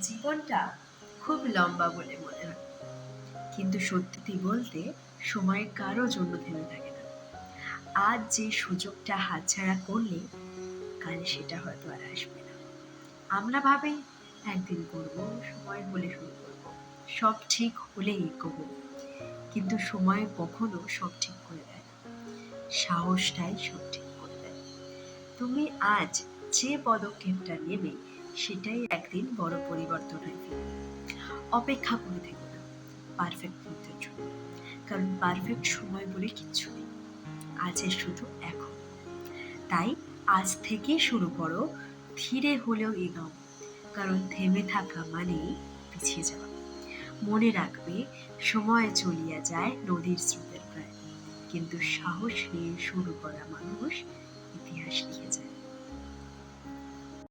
জীবনটা খুব লম্বা বলে মনে হয়, কিন্তু সত্যি বলতে সময় কারো জন্য থেমে থাকে না। আজ যে সুযোগটা হাতছাড়া করলে কাল সেটা হয়তো আর আসবে না। আমরা ভাবি একদিন করব, সময় হলে শুরু করব, সব ঠিক হলেই এগোবো, কিন্তু সময় কখনো সব ঠিক করে দেয় না। সাহসটাই সব ঠিক করে দেয়। তুমি আজ যে পদক্ষেপটা নেবে সেটাই একদিন বড় পরিবর্তন হয়ে ফিরবে। অপেক্ষা করে থেকো না পারফেক্ট মুহূর্তের জন্য, কারণ পারফেক্ট সময় বলে কিচ্ছু নেই, আছে শুধু এখন। তাই আজ থেকে শুরু করো, ধীরে হলেও এগোও, কারণ থেমে থাকা মানেই পিছিয়ে যাওয়া। মনে রাখবে, সময় চলিয়া যায় নদীর স্রোতের প্রায়, কিন্তু সাহস নিয়ে শুরু করা মানুষ ইতিহাস লিখে যায়।